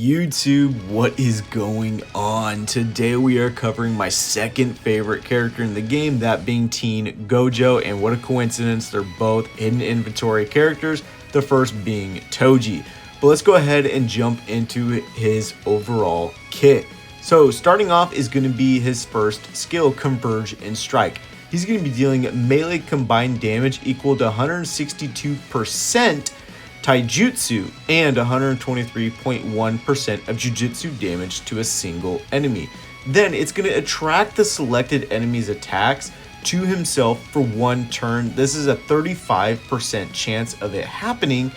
YouTube, what is going on? Today we are covering my second favorite character in the game, that being Teen Gojo, and what a coincidence, they're both hidden inventory characters, the first being Toji. But let's go ahead and jump into his overall kit. So starting off is going to be his first skill, Converge and Strike. He's going to be dealing melee combined damage equal to 162% Taijutsu and 123.1% of Jujitsu damage to a single enemy. Then it's going to attract the selected enemy's attacks to himself for one turn. This is a 35% chance of it happening,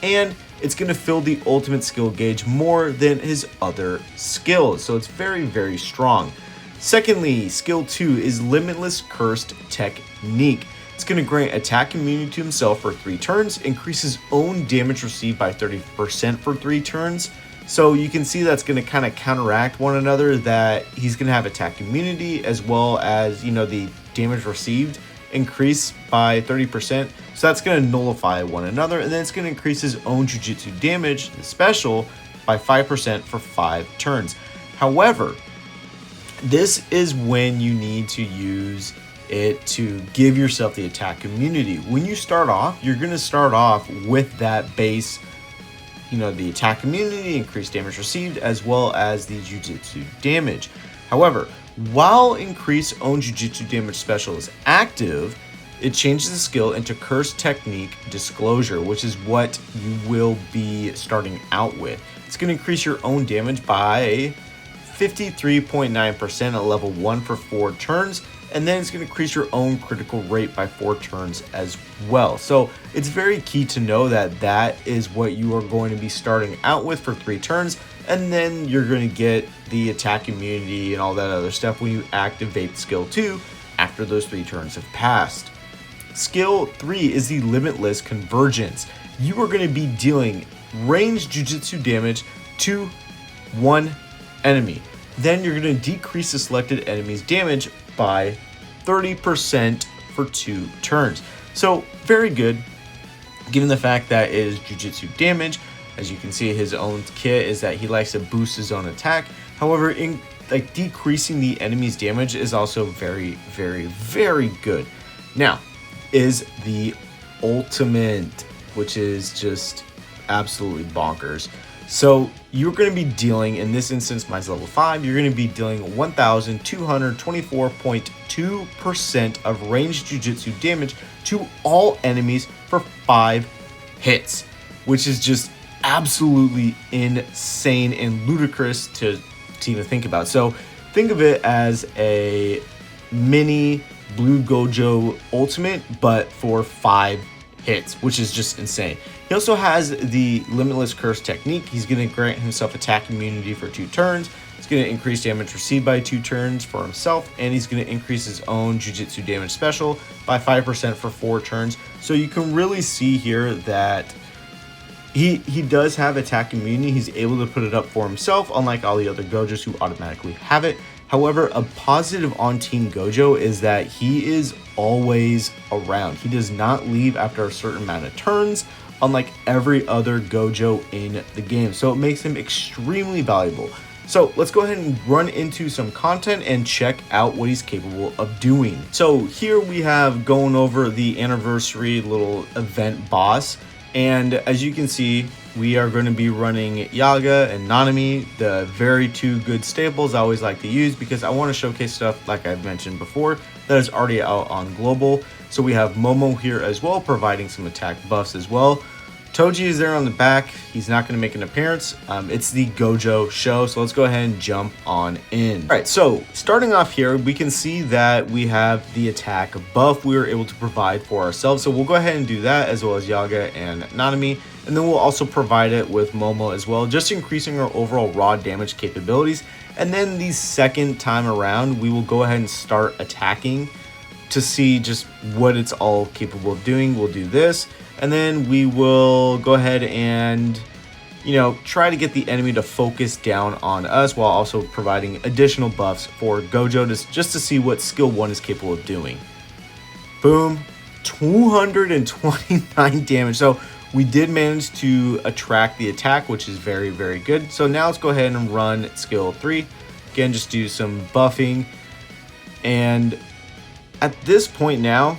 and it's going to fill the ultimate skill gauge more than his other skills, so it's very, very strong. Secondly, skill 2 is Limitless Cursed Technique. It's going to grant attack immunity to himself for 3 turns, increase his own damage received by 30% for 3 turns. So you can see that's going to kind of counteract one another, that he's going to have attack immunity as well as, the damage received increase by 30%. So that's going to nullify one another, and then it's going to increase his own Jujitsu damage, the special, by 5% for 5 turns. However, this is when you need to use it to give yourself the attack immunity. When you start off, you're going to start off with that base, the attack immunity, increased damage received, as well as the Jujitsu damage. However, while increased own Jujitsu damage special is active, it changes the skill into Cursed Technique Disclosure, which is what you will be starting out with. It's going to increase your own damage by 53.9% at level 1 for 4 turns, and then it's going to increase your own critical rate by 4 turns as well. So it's very key to know that that is what you are going to be starting out with for 3 turns, and then you're going to get the attack immunity and all that other stuff when you activate skill 2 after those 3 turns have passed. Skill 3 is the Limitless Convergence. You are going to be dealing ranged Jujitsu damage to one enemy. Then you're going to decrease the selected enemy's damage by 30% for 2 turns. So very good, given the fact that it is Jujitsu damage. As you can see, his own kit is that he likes to boost his own attack. However, decreasing the enemy's damage is also very, very, very good. Now is the ultimate, which is just absolutely bonkers. So you're going to be dealing, in this instance, mine's level 5, you're going to be dealing 1,224.2% of ranged Jujitsu damage to all enemies for 5 hits, which is just absolutely insane and ludicrous to even think about. So think of it as a mini Blue Gojo Ultimate, but for 5 hits, which is just insane. He also has the Limitless Curse Technique. He's going to grant himself attack immunity for 2 turns. He's going to increase damage received by 2 turns for himself, and he's going to increase his own Jujitsu damage special by 5% for 4 turns. So you can really see here that he does have attack immunity. He's able to put it up for himself, unlike all the other Gojos who automatically have it. However, a positive on Teen Gojo is that he is always around. He does not leave after a certain amount of turns, unlike every other Gojo in the game. So it makes him extremely valuable. So let's go ahead and run into some content and check out what he's capable of doing. So here we have going over the anniversary little event boss. And as you can see, we are going to be running Yaga and Nanami, the very 2 good staples I always like to use because I want to showcase stuff, like I've mentioned before, that is already out on global. So we have Momo here as well, providing some attack buffs as well. Toji is there on the back. He's not going to make an appearance. It's the Gojo show, so let's go ahead and jump on in. All right, so starting off here, we can see that we have the attack buff we were able to provide for ourselves. So we'll go ahead and do that, as well as Yaga and Nanami. And then we'll also provide it with Momo as well, just increasing our overall raw damage capabilities. And then the second time around, we will go ahead and start attacking to see just what it's all capable of doing. We'll do this, and then we will go ahead and try to get the enemy to focus down on us, while also providing additional buffs for Gojo just to see what skill 1 is capable of doing. Boom, 229 damage. So We did manage to attract the attack, which is very, very good. So now let's go ahead and run skill 3. Again, just do some buffing. And at this point now,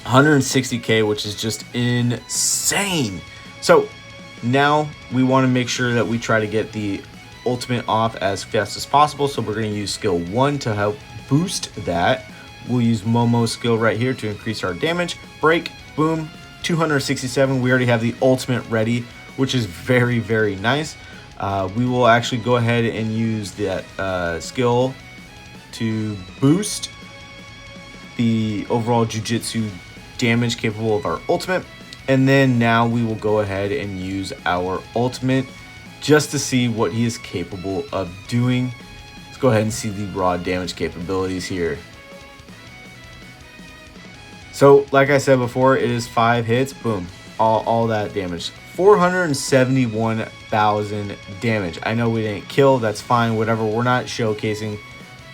160k, which is just insane. So now we want to make sure that we try to get the ultimate off as fast as possible. So we're going to use skill 1 to help boost that. We'll use Momo's skill right here to increase our damage. Break, boom, 267. We already have the ultimate ready, which is very, very nice. We will actually go ahead and use that skill to boost the overall Jujitsu damage capable of our ultimate. And then now we will go ahead and use our ultimate just to see what he is capable of doing. Let's go ahead and see the raw damage capabilities here. So like I said before, it is 5 hits, boom, all that damage. 471,000 damage. I know we didn't kill, that's fine, whatever. We're not showcasing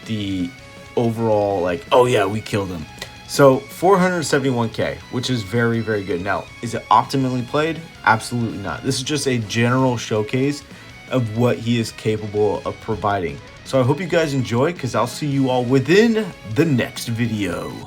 the overall, like, oh yeah, we killed him. So 471k, which is very, very good. Now, is it optimally played? Absolutely not. This is just a general showcase of what he is capable of providing. So I hope you guys enjoy, because I'll see you all within the next video.